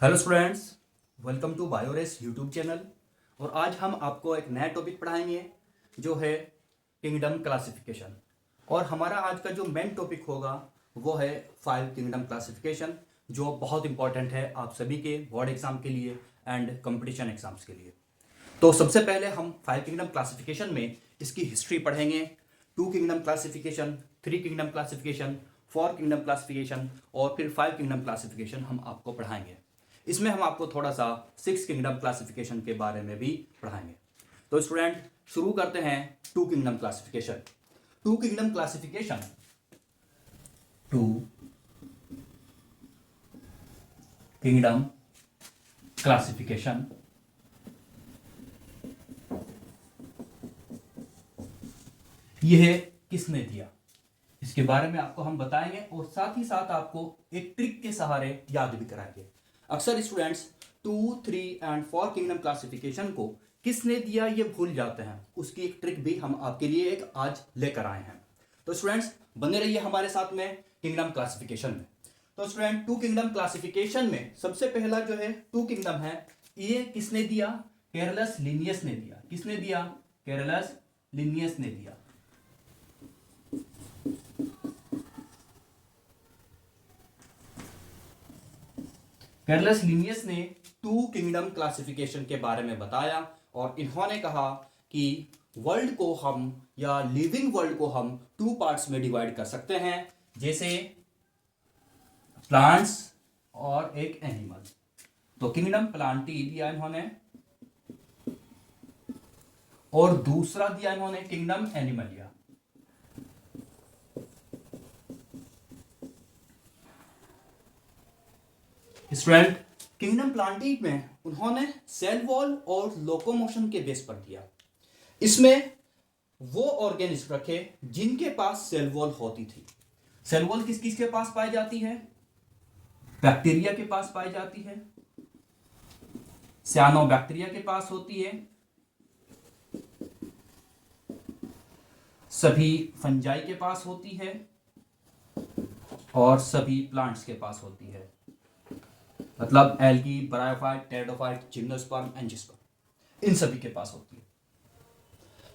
Hello students, welcome to Biores YouTube channel. और आज हम आपको एक नया टॉपिक पढ़ाएंगे जो है किंगडम क्लासिफिकेशन। और हमारा आज का जो मेन टॉपिक होगा वो है 5 किंगडम क्लासिफिकेशन, जो बहुत इंपॉर्टेंट है आप सभी के बोर्ड एग्जाम के लिए एंड कंपटीशन एग्जाम्स के लिए। तो सबसे पहले हम 5 किंगडम क्लासिफिकेशन में इसकी हिस्ट्री पढ़ेंगे। 2 kingdom classification, 3 kingdom classification, 4 kingdom classification और फिर 5 किंगडम क्लासिफिकेशन हम आपको पढ़ाएंगे। इसमें हम आपको थोड़ा सा 6 किंगडम क्लासिफिकेशन के बारे में भी पढ़ाएंगे। तो स्टूडेंट, शुरू करते हैं 2 kingdom classification. 2 kingdom classification, 2 kingdom classification यह किसने दिया, इसके बारे में आपको हम बताएंगे और साथ ही साथ आपको एक ट्रिक के सहारे याद भी कराएंगे। अक्सर स्टूडेंट्स 2, 3 एंड 4 किंगडम क्लासिफिकेशन को किसने दिया ये भूल जाते हैं, उसकी एक ट्रिक भी हम आपके लिए एक आज लेकर आए हैं। तो स्टूडेंट्स, बने रहिए हमारे साथ में किंगडम क्लासिफिकेशन में। तो स्टूडेंट, 2 किंगडम क्लासिफिकेशन में सबसे पहला जो है 2 किंगडम है, ये किसने दिया? कैरलस लिनियस ने दिया। किसने दिया? कैरलस लिनियस ने दिया। कैरलस लिनियस ने 2 किंगडम क्लासिफिकेशन के बारे में बताया और इन्होंने कहा कि वर्ल्ड को हम या लिविंग वर्ल्ड को हम 2 पार्ट्स में डिवाइड कर सकते हैं, जैसे प्लांट्स और एक एनिमल। तो किंगडम प्लांटी दिया इन्होंने और दूसरा दिया इन्होंने kingdom Animalia. Student, kingdom Plantae में उन्होंने सेल वॉल और लोकोमोशन के बेस पर दिया। इसमें वो ऑर्गेनिज्म रखे जिनके पास सेल वॉल होती थी। सेल वॉल किस किस के पास पाई जाती है? बैक्टीरिया के पास पाई जाती है, साइनोबैक्टीरिया के पास होती है, सभी फंजाई के पास होती है और सभी प्लांट्स के पास होती है। मतलब algae, bryophyte, pteridophyte, gymnosperm, angiosperm, इन सभी के पास होती है।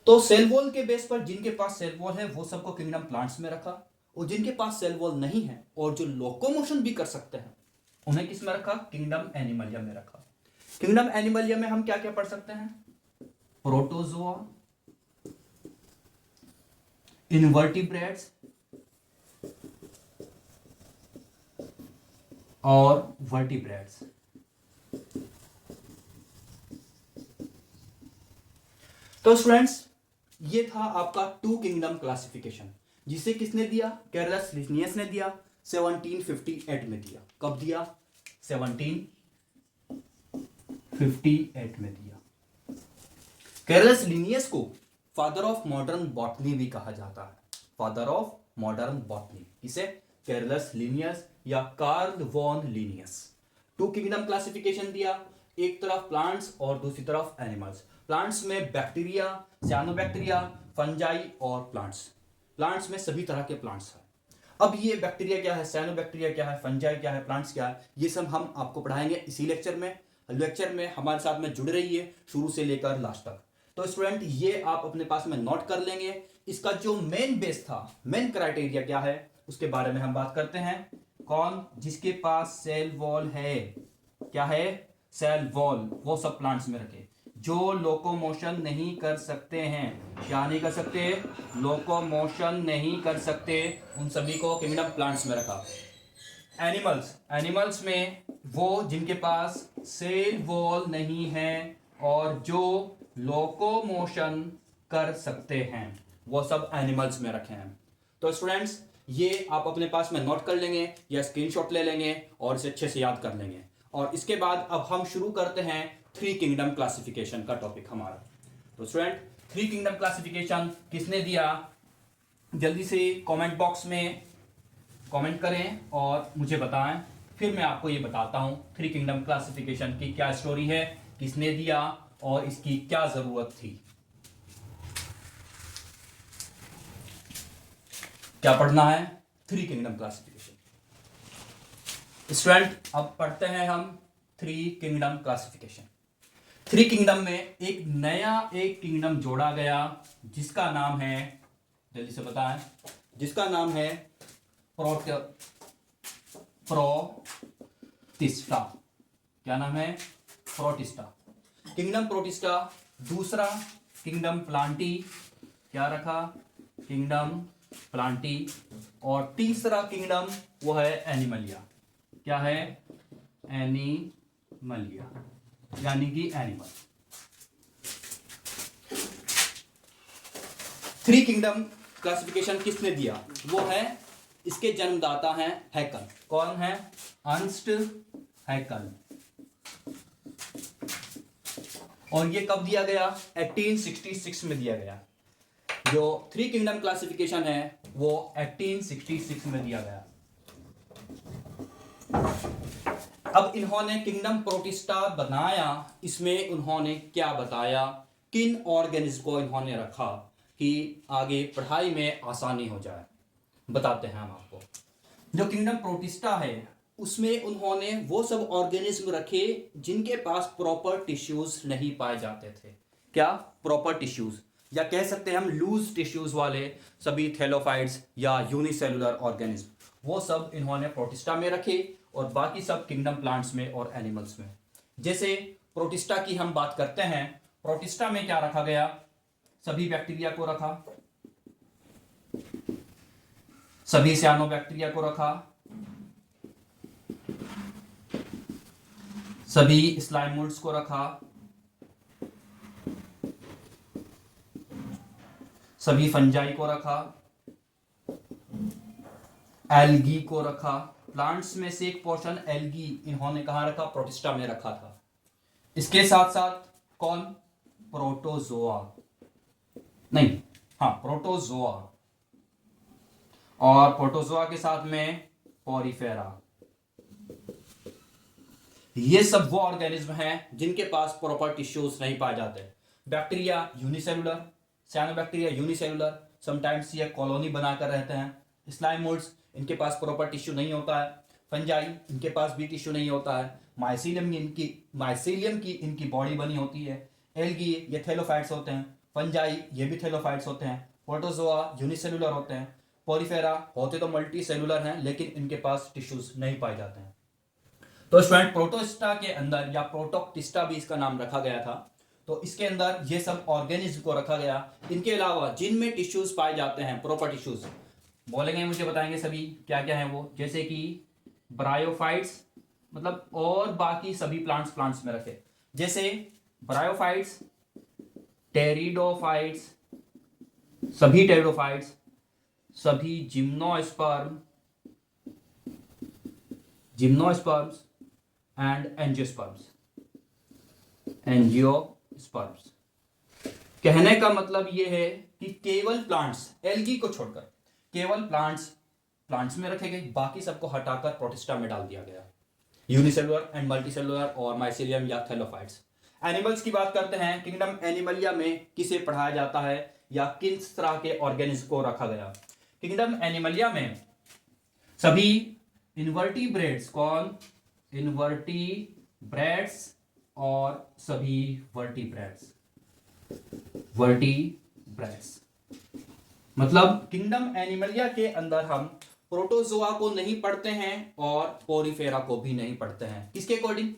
तो सेल वॉल के बेस पर जिनके पास सेल वॉल है वो सबको किंगडम प्लांट्स में रखा, और जिनके पास सेल वॉल नहीं है और जो लोकोमोशन भी कर सकते हैं उन्हें किस में रखा? किंगडम एनिमलिया में रखा। किंगडम एनिमलिया में हम क्या क्या पढ़ सकते हैं? प्रोटोजोआ, इनवर्टिब्रेट्स और वर्टिब्रेट्स। तो स्टूडेंट्स, ये था आपका 2 किंगडम क्लासिफिकेशन, जिसे किसने दिया? कैरलस लिनियस ने दिया, 1758 में दिया। कब दिया? 1758 में दिया। कैरलस लिनियस को फादर ऑफ मॉडर्न बॉटनी भी कहा जाता है। फादर ऑफ मॉडर्न बॉटनी किसे? कैरलस लिनियस या Carl von Linnaeus. 2 kingdom classification दिया, एक तरफ प्लांट्स और दूसरी तरफ एनिमल्स। प्लांट्स में बैक्टीरिया, साइनोबैक्टीरिया, फंजाई और प्लांट्स। प्लांट्स में सभी तरह के प्लांट्स हैं। अब ये बैक्टीरिया क्या है, साइनोबैक्टीरिया क्या है, फंजाई क्या है, प्लांट्स क्या है, ये सब हम आपको पढ़ाएंगे इसी लेक्चर में। लेक्चर में हमारे साथ में जुड़े रहिए शुरू से लेकर लास्ट तक। तो स्टूडेंट, ये आप अपने पास में नोट कर लेंगे। इसका जो मेन बेस था, मेन क्राइटेरिया क्या है, उसके बारे में हम बात करते हैं। कौन? जिसके पास सेल वॉल है। क्या है? Cell wall. वो सब प्लांट्स में रखे। जो लोकोमोशन नहीं कर सकते हैं, क्या नहीं कर सकते? लोकोमोशन नहीं कर सकते, उन सभी को किंगडम प्लांट्स में रखा। एनिमल्स, एनिमल्स में वो जिनके पास सेल वॉल नहीं है और जो लोकोमोशन कर सकते हैं, वो सब एनिमल्स में रखे हैं। तो स्टूडेंट्स, ये आप अपने पास में नोट कर लेंगे या स्क्रीनशॉट ले लेंगे और इसे अच्छे से याद कर लेंगे। और इसके बाद अब हम शुरू करते हैं 3 किंगडम क्लासिफिकेशन का टॉपिक हमारा। तो स्टूडेंट, 3 किंगडम क्लासिफिकेशन किसने दिया? जल्दी से कमेंट बॉक्स में कमेंट करें और मुझे बताएं, फिर मैं आपको ये बताता हूं 3 किंगडम क्लासिफिकेशन की क्या स्टोरी है, किसने दिया और इसकी क्या जरूरत थी। क्या पढ़ना है? 3 किंगडम क्लासिफिकेशन। स्टूडेंट, अब पढ़ते हैं हम three kingdom classification. Three kingdom में एक नया किंगडम जोड़ा गया जिसका नाम है, जल्दी से बताएं, जिसका नाम है प्रोटिस्टा। क्या नाम है? Protista, kingdom protista. दूसरा किंगडम प्लांटी, क्या रखा? Kingdom Plantae. और तीसरा किंगडम वो है एनिमलिया। क्या है? एनिमलिया, यानी कि एनिमल। थ्री किंगडम क्लासिफिकेशन किसने दिया? वो है, इसके जन्मदाता हैं हैकल। कौन है? अर्नस्ट हैकल। और ये कब दिया गया? 1866 में दिया गया। जो थ्री किंगडम क्लासिफिकेशन है वो 1866 में दिया गया। अब इन्होंने किंगडम प्रोटिस्टा बनाया, इसमें उन्होंने क्या बताया, किन ऑर्गेनिज्म को इन्होंने रखा कि आगे पढ़ाई में आसानी हो जाए, बताते हैं हम आपको। जो किंगडम प्रोटिस्टा है उसमें उन्होंने वो सब ऑर्गेनिज्म रखे जिनके पास प्रॉपर टिश्यूज नहीं पाए जाते थे। क्या? प्रॉपर टिश्यूज, या कह सकते हैं हम लूज टिश्यूज वाले सभी थैलोफाइट्स या यूनिसेलुलर ऑर्गेनिज्म, वो सब इन्होंने प्रोटिस्टा में रखे और बाकी सब किंगडम प्लांट्स में और एनिमल्स में। जैसे प्रोटिस्टा की हम बात करते हैं, प्रोटिस्टा में क्या रखा गया? सभी बैक्टीरिया को रखा, सभी साइनोबैक्टीरिया को रखा, सभी स्लाइमोल्ड्स को रखा, सभी फंजाई को रखा, एल्गी को रखा। प्लांट्स में से एक पोर्शन एल्गी इन्होंने कहां रखा? प्रोटिस्टा में रखा था। इसके साथ साथ कौन? प्रोटोजोआ, नहीं, हाँ, प्रोटोजोआ। और प्रोटोजोआ के साथ में पोरीफेरा। ये सब वो ऑर्गेनिज्म हैं जिनके पास प्रॉपर टिश्यूज नहीं पाए जाते। Bacteria unicellular, cyanobacteria unicellular, sometimes ये कॉलोनी बनाकर रहते हैं। स्लाइमोल्ड्स, इनके पास प्रॉपर टिश्यू नहीं होता है। फंजाई, इनके पास भी टिश्यू नहीं होता है। माइसीलियम की इनकी बॉडी बनी होती है। एल्गी, ये थैलोफाइट्स होते हैं। फंजाई, ये भी थैलोफाइट्स होते हैं। प्रोटोजोआ यूनिसेलुलर होते हैं। पोरीफेरा होते तो मल्टी सेलुलर हैं, लेकिन इनके पास टिश्यूज नहीं पाए जाते हैं। तो स्टूडेंट, प्रोटोस्टा के अंदर, या प्रोटोक्टिस्टा भी इसका नाम रखा गया था, तो इसके अंदर ये सब ऑर्गेनिज्म को रखा गया। इनके अलावा जिनमें टिश्यूज पाए जाते हैं, प्रॉपर टिश्यूज बोलेंगे, मुझे बताएंगे सभी क्या क्या है वो, जैसे कि ब्रायोफाइट्स, मतलब, और बाकी सभी प्लांट्स में रखे, जैसे ब्रायोफाइट्स, टेरिडोफाइट्स, सभी टेरिडोफाइट्स, सभी जिम्नोस्पर्म्स एंड एंजियोस्पर्म्स। कहने का मतलब यह है कि केवल प्लांट्स, एल्गी को छोड़कर केवल प्लांट्स में रखे गए, बाकी सबको हटाकर प्रोटिस्टा में डाल दिया गया। यूनिसेलुलर एंड मल्टीसेलुलर और माइसीलियम या थैलोफाइट्स। एनिमल्स की बात करते हैं, किंगडम एनिमलिया में किसे पढ़ाया जाता है या किस तरह के ऑर्गेनिज्म को रखा गया? किंगडम एनिमलिया में सभी इनवर्टिब्रेट्स, कौन? इनवर्टिब्रेट्स, और सभी वर्टिब्रेट्स। मतलब किंगडम एनिमलिया के अंदर हम प्रोटोजोआ को नहीं पढ़ते हैं और पोरीफेरा को भी नहीं पढ़ते हैं। किसके अकॉर्डिंग?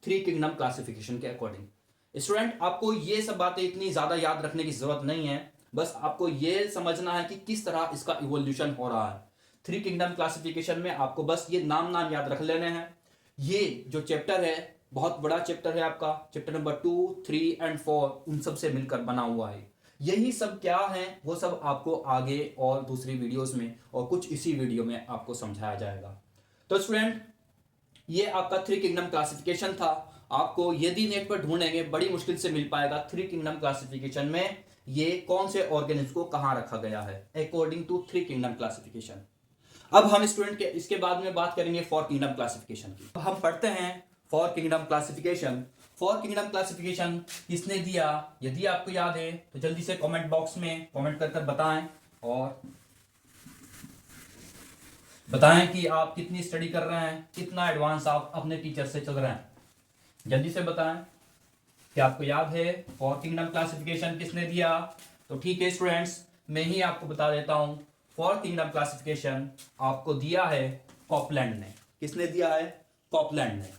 थ्री किंगडम क्लासिफिकेशन के अकॉर्डिंग। स्टूडेंट, आपको ये सब बातें इतनी ज्यादा याद रखने की जरूरत नहीं है, बस आपको ये समझना है कि किस तरह इसका इवोल्यूशन हो रहा है। थ्री किंगडम क्लासिफिकेशन में आपको बस ये नाम याद रख लेने हैं। ये जो चैप्टर है बहुत बड़ा चैप्टर है आपका, चैप्टर नंबर 2, 3 एंड 4 उन सब से मिलकर बना हुआ है। यही सब क्या है वो सब आपको आगे और दूसरी वीडियोस में और कुछ इसी वीडियो में आपको समझाया जाएगा। तो स्टूडेंट, ये आपका थ्री किंगडम क्लासिफिकेशन था। आपको यदि नेट पर ढूंढेंगे बड़ी मुश्किल से मिल पाएगा थ्री किंगडम क्लासिफिकेशन में ये कौन से ऑर्गेनिज्म को कहां रखा गया है according to three kingdom classification. अब हम स्टूडेंट के इसके बाद में बात करेंगे फोर किंगडम क्लासिफिकेशन की। तो हम पढ़ते हैं four kingdom classification. Four kingdom classification किसने दिया? यदि आपको याद है तो जल्दी से कमेंट बॉक्स में कमेंट कर बताएं और बताएं कि आप कितनी स्टडी कर रहे हैं, कितना एडवांस आप अपने टीचर से चल रहे हैं। जल्दी से बताएं कि आपको याद है फोर किंगडम क्लासिफिकेशन किसने दिया। तो ठीक है स्टूडेंट्स, मैं ही आपको बता देता हूं, फोर किंगडम क्लासिफिकेशन आपको दिया है कॉपलैंड ने। किसने दिया है? कॉपलैंड ने।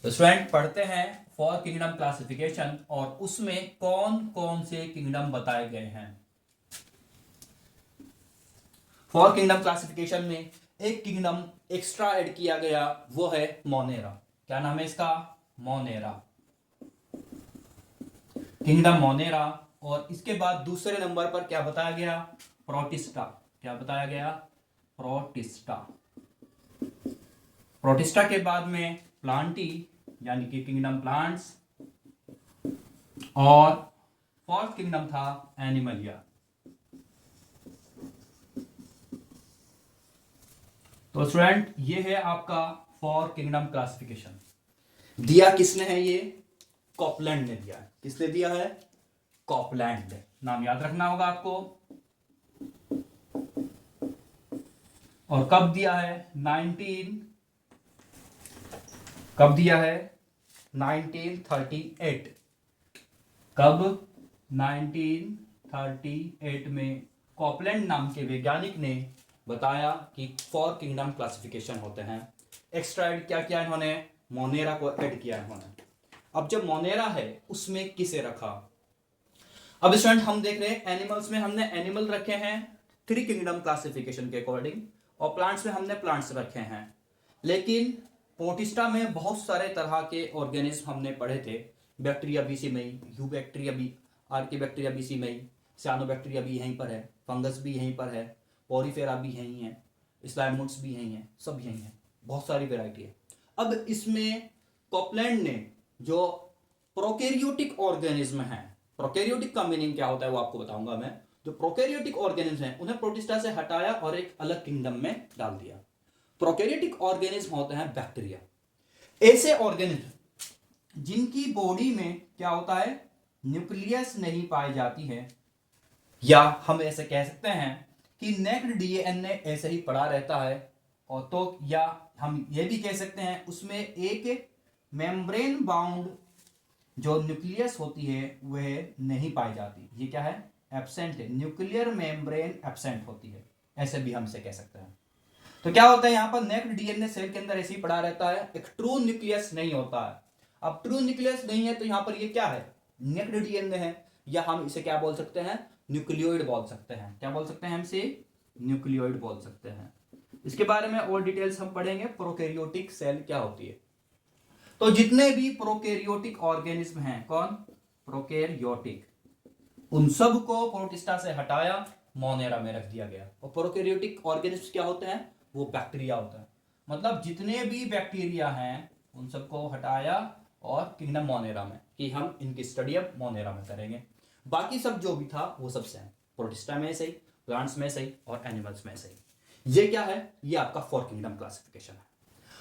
तो स्टूडेंट पढ़ते हैं फोर किंगडम क्लासिफिकेशन और उसमें कौन कौन से किंगडम बताए गए हैं। फोर किंगडम क्लासिफिकेशन में एक किंगडम एक्स्ट्रा ऐड किया गया, वो है मोनेरा। क्या नाम है इसका? Monera, kingdom Monera. और इसके बाद दूसरे नंबर पर क्या बताया गया? प्रोटिस्टा। क्या बताया गया? प्रोटिस्टा। प्रोटिस्टा के बाद में प्लांटी यानी कि किंगडम प्लांट्स, और फोर्थ किंगडम था एनिमलिया। तो स्टूडेंट ये है आपका फोर किंगडम क्लासिफिकेशन। दिया किसने है? ये कॉपलैंड ने दिया है। किसने दिया है? कॉपलैंड। नाम याद रखना होगा आपको। और कब दिया है? कब दिया है? 1938। कब? 1938 में कॉपलैंड नाम के वैज्ञानिक ने बताया कि फोर किंगडम क्लासिफिकेशन होते हैं। एक्स्ट्रा ऐड क्या किया इन्होंने? मोनेरा को ऐड किया इन्होंने। अब जब मोनेरा है उसमें किसे रखा? अब स्टूडेंट हम देख रहे हैं एनिमल्स में हमने एनिमल रखे हैं थ्री किंगडम क्लासिफिकेशन के अकॉर्डिंग, और प्लांट्स में हमने प्लांट्स रखे हैं। लेकिन प्रोटिस्टा में बहुत सारे तरह के ऑर्गेनिज्म हमने पढ़े थे। बैक्टीरिया भी इसी में ही, यू बैक्टीरिया भी, आर्की बैक्टीरिया भी इसी में ही, सियानो बैक्टीरिया भी यहीं पर है, फंगस भी यहीं पर है, पोरीफेरा भी यहीं है, स्लाइमुड्स भी यहीं है, सब यहीं है, बहुत सारी वेराइटी है। अब इसमें कॉपलैंड ने जो प्रोकैरियोटिक ऑर्गेनिज्म है, प्रोकैरियोटिक का मीनिंग क्या होता है वो आपको बताऊंगा मैं। जो प्रोकैरियोटिक ऑर्गेनिज्म है उन्हें प्रोटिस्टा से हटाया और एक अलग किंगडम में डाल दिया। प्रोकैरियोटिक ऑर्गेनिज्म होते हैं बैक्टीरिया, ऐसे ऑर्गेनिज्म जिनकी बॉडी में क्या होता है? न्यूक्लियस नहीं पाई जाती है, या हम ऐसे कह सकते हैं कि नेक्ड डीएनए ऐसे ही पड़ा रहता है। और तो या हम ये भी कह सकते हैं उसमें एक मेम्ब्रेन बाउंड जो न्यूक्लियस होती है वह नहीं पाई जाती। ये क्या है? एब्सेंट है, न्यूक्लियर मेम्ब्रेन एब्सेंट होती है, ऐसे भी हम इसे कह सकते हैं। तो क्या होता है यहाँ पर? नेक्ड डीएनए सेल के अंदर ऐसे ही पड़ा रहता है, एक ट्रू न्यूक्लियस नहीं होता है। अब ट्रू न्यूक्लियस नहीं है तो यहाँ पर ये क्या है? नेक्ड डीएनए है, या हम इसे क्या बोल सकते हैं? न्यूक्लियोइड बोल सकते हैं। क्या बोल सकते हैं हम इसे? न्यूक्लियोइड बोल सकते हैं। इसके बारे में और डिटेल्स हम पढ़ेंगे, प्रोकैरियोटिक सेल क्या होती है। तो जितने भी प्रोकैरियोटिक ऑर्गेनिज्म हैं, कौन? प्रोकैरियोटिक, उन सब को प्रोटिस्टा से हटाया, मोनेरा में रख दिया गया। और प्रोकैरियोटिक ऑर्गेनिज्म क्या होते हैं? वो बैक्टीरिया होता है। मतलब जितने भी बैक्टीरिया हैं उन सबको हटाया और किंगडम मोनेरा में, कि हम इनकी स्टडी अब मोनेरा में करेंगे। बाकी सब जो भी था वो सब सेम, प्रोटिस्टा में सही, प्लांट्स में सही और एनिमल्स में सही। ये क्या है? ये आपका फोर किंगडम क्लासिफिकेशन है।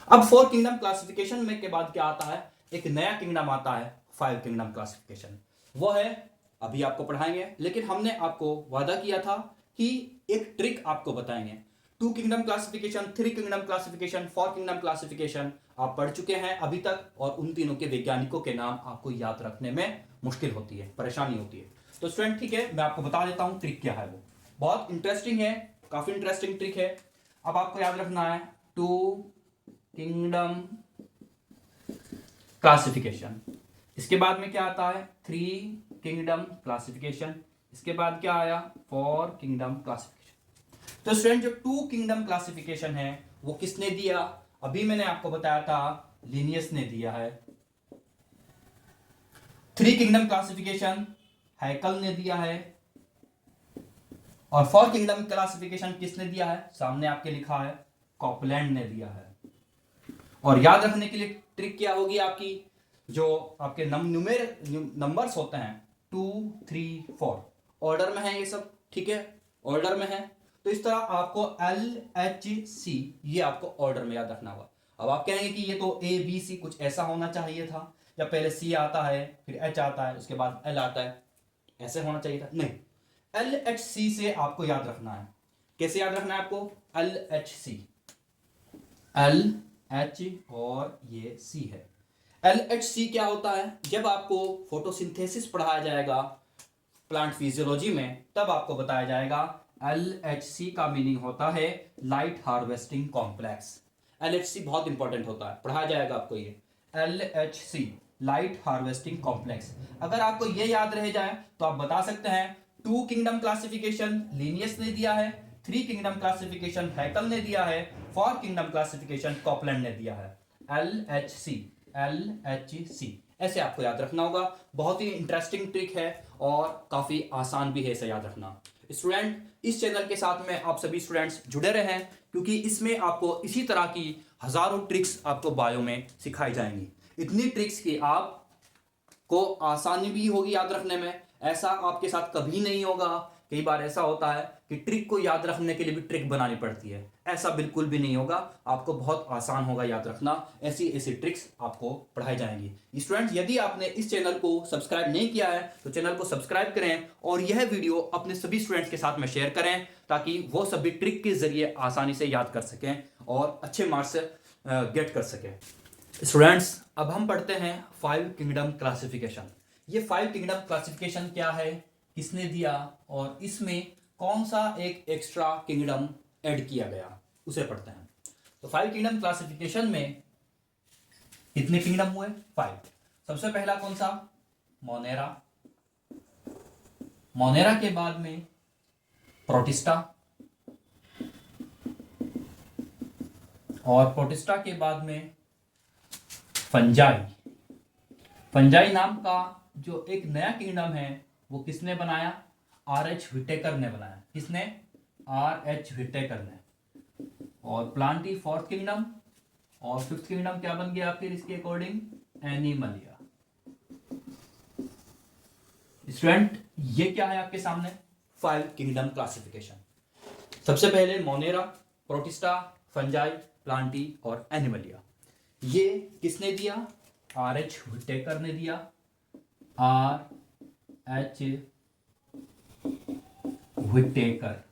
अब फोर किंगडम क्लासिफिकेशन में के बाद क्या आता है? एक नया किंगडम आता है, फाइव किंगडम क्लासिफिकेशन। वो है, अभी आपको पढ़ाएंगे, लेकिन हमने आपको वादा किया था कि एक ट्रिक आपको बताएंगे। Two kingdom classification, three kingdom classification, four kingdom classification आप पढ़ चुके हैं अभी तक, और उन तीनों के वैज्ञानिकों के नाम आपको याद रखने में मुश्किल होती है, परेशानी होती है। तो स्टूडेंट ठीक है, मैं आपको बता देता हूं ट्रिक क्या है। वो बहुत इंटरेस्टिंग है, काफी इंटरेस्टिंग ट्रिक है। अब आपको याद रखना है टू किंगडम क्लासिफिकेशन, इसके बाद में क्या आता है? थ्री किंगडम क्लासिफिकेशन, इसके बाद क्या आया? Four kingdom classification. तो स्टूडेंट जो टू किंगडम क्लासिफिकेशन है वो किसने दिया? अभी मैंने आपको बताया था, लिनियस ने दिया है। थ्री किंगडम क्लासिफिकेशन हैकल ने दिया है, और फोर किंगडम क्लासिफिकेशन किसने दिया है? सामने आपके लिखा है, कॉपलैंड ने दिया है। और याद रखने के लिए ट्रिक क्या होगी आपकी? जो आपके नंबर्स होते हैं 2, 3, 4 ऑर्डर में है ये सब, ठीक है, ऑर्डर में है। तो इस तरह आपको LHC ये आपको ऑर्डर में याद रखना होगा। अब आप कहेंगे कि ये तो ABC कुछ ऐसा होना चाहिए था, या पहले C आता है फिर H आता है उसके बाद L आता है, ऐसे होना चाहिए था। नहीं, LHC से आपको याद रखना है। कैसे याद रखना है आपको? LHC, LH और ये C है, LHC क्या होता है? जब आपको फोटोसिंथेसिस पढ़ाया जाएगा प्लांट फिजियोलॉजी में, तब आपको बताया जाएगा LHC का मीनिंग होता है लाइट हार्वेस्टिंग कॉम्प्लेक्स। LHC बहुत इंपॉर्टेंट होता है, पढ़ाया जाएगा आपको ये LHC, लाइट हार्वेस्टिंग कॉम्प्लेक्स। अगर आपको ये याद रह जाए तो आप बता सकते हैं 2 किंगडम क्लासिफिकेशन लिनियस ने दिया है, 3 किंगडम क्लासिफिकेशन हैकल ने दिया है, 4 किंगडम क्लासिफिकेशन कॉपलैंड ने दिया है। LHC ऐसे आपको याद रखना होगा। बहुत ही इंटरेस्टिंग ट्रिक है और काफी आसान भी है इसे याद रखना। स्टूडेंट, इस चैनल के साथ में आप सभी स्टूडेंट्स जुड़े रहें, क्योंकि इसमें आपको इसी तरह की हजारों ट्रिक्स आपको बायो में सिखाई जाएंगी। इतनी ट्रिक्स की आपको आसानी भी होगी याद रखने में। ऐसा आपके साथ कभी नहीं होगा, कई बार ऐसा होता है कि ट्रिक को याद रखने के लिए भी ट्रिक बनानी पड़ती है, ऐसा बिल्कुल भी नहीं होगा। आपको बहुत आसान होगा याद रखना, ऐसी ऐसी ट्रिक्स आपको पढ़ाई जाएंगी। स्टूडेंट्स, यदि आपने इस चैनल को सब्सक्राइब नहीं किया है तो चैनल को सब्सक्राइब करें और यह वीडियो अपने सभी स्टूडेंट्स के साथ में शेयर करें, ताकि वो सभी ट्रिक के जरिए आसानी से याद कर सकें और अच्छे मार्क्स गेट कर सकें। स्टूडेंट्स, अब हम पढ़ते हैं 5 किंगडम क्लासिफिकेशन। ये 5 किंगडम क्लासिफिकेशन क्या है, किसने दिया और इसमें कौन सा एक एक्स्ट्रा किंगडम ऐड किया गया, उसे पढ़ते हैं। तो 5 किंगडम क्लासिफिकेशन में कितने किंगडम हुए? 5। सबसे पहला कौन सा? मोनेरा। मोनेरा के बाद में प्रोटिस्टा, और प्रोटिस्टा के बाद में फंजाई। फंजाई नाम का जो एक नया किंगडम है वो किसने बनाया? RH व्हिटेकर ने बनाया। किसने? RH व्हिटेकर ने। और प्लांटी 4th किंगडम, और 5th किंगडम क्या बन गया फिर इसके अकॉर्डिंग? एनिमलिया। स्टूडेंट, ये क्या है आपके सामने? 5 किंगडम क्लासिफिकेशन। सबसे पहले मोनेरा, प्रोटिस्टा, फंजाई, प्लांटी और एनिमलिया। ये किसने दिया? RH व्हिटेकर ने दिया। RH Whittaker.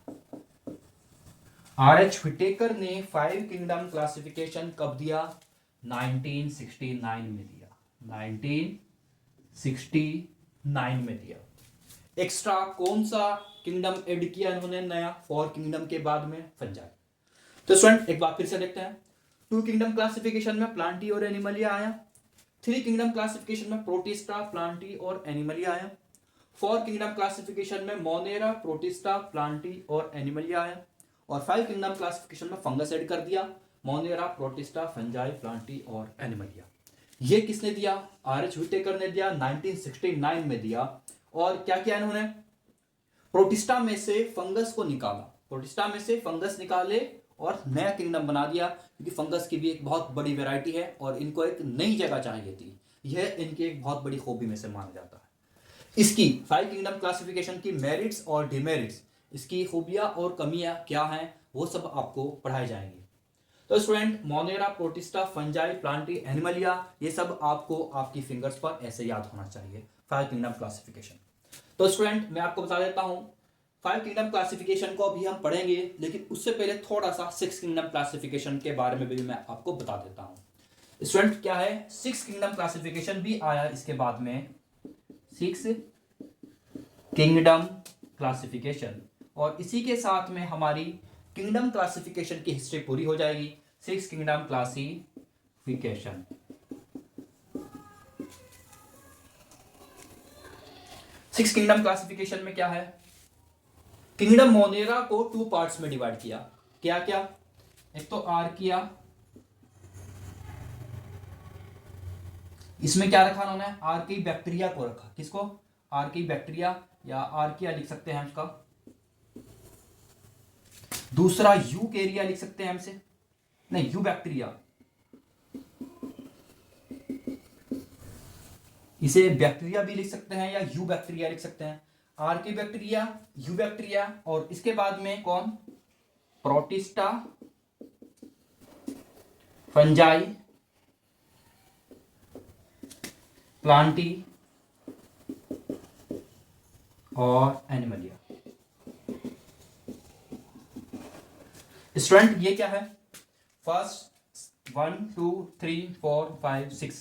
RH व्हिटेकर ने 5 किंगडम क्लासिफिकेशन कब दिया? 1969 में दिया। 1969 में दिया। एक्स्ट्रा कौन सा किंगडम ऐड किया इन्होंने नया 4 किंगडम के बाद में? फंजाई। तो स्टूडेंट, एक बार फिर से देखते हैं। 2 किंगडम क्लासिफिकेशन में प्लांटी और एनिमलिया आया। 3 किंगडम क्लासिफिकेशन में प्रोटिस्टा, प्लांटी और एनिमलिया आया। 4 किंगडम क्लासिफिकेशन में मोनेरा, प्रोटिस्टा, प्लांटी और एनिमलिया आया। और 5 किंगडम क्लासिफिकेशन में फंगस ऐड कर दिया, मोनेरा, प्रोटिस्टा, फंजाई, प्लांटी और एनिमलिया। ये किसने दिया? RH व्हिटेकर ने दिया, 1969 में दिया। और क्या किया इन्होंने? प्रोटिस्टा में से फंगस को निकाला, प्रोटिस्टा में से फंगस निकाले और नया किंगडम बना दिया, क्योंकि फंगस की भी एक बहुत बड़ी वैरायटी है और इनको एक नई जगह चाहिए थी। यह इनकी एक बहुत बड़ी खूबी में से माना जाता है। इसकी 5 किंगडम क्लासिफिकेशन की मेरिट्स और डिमेरिट्स, इसकी खूबियां और कमियां क्या हैं, वो सब आपको पढ़ाई जाएंगी। तो student, Monera, protista, fungi, Plantae, Animalia, ये सब आपको आपकी फिंगर्स पर ऐसे याद होना चाहिए 5 किंगडम क्लासिफिकेशन। तो स्टूडेंट, मैं आपको बता देता हूं 5 किंगडम क्लासिफिकेशन को अभी हम पढ़ेंगे, लेकिन उससे पहले थोड़ा सा 6 किंगडम क्लासिफिकेशन के बारे में भी मैं आपको बता देता हूं। स्टूडेंट, क्या है? 6 किंगडम क्लासिफिकेशन भी आया इसके बाद में, 6 किंगडम क्लासिफिकेशन। और इसी के साथ में हमारी किंगडम क्लासिफिकेशन की हिस्ट्री पूरी हो जाएगी। 6 किंगडम क्लासिफिकेशन। 6 किंगडम क्लासिफिकेशन में क्या है? किंगडम मोनेरा को 2 पार्ट्स में डिवाइड किया। क्या क्या? एक तो आर्किया, इसमें क्या रखा उन्होंने? आर्की बैक्टीरिया को रखा। किसको? आर्की बैक्टीरिया, या आर्किया लिख सकते हैं उसका। दूसरा यूकेरिया लिख सकते हैं हमसे, नहीं, यू बैक्टीरिया, इसे बैक्टीरिया भी लिख सकते हैं या यू बैक्टीरिया लिख सकते हैं। आर्की बैक्टीरिया, यू बैक्टीरिया, और इसके बाद में कौन? प्रोटिस्टा, फंजाई, प्लांटी और एनिमलिया। स्टूडेंट, ये क्या है? First 1 2 3 4 5 6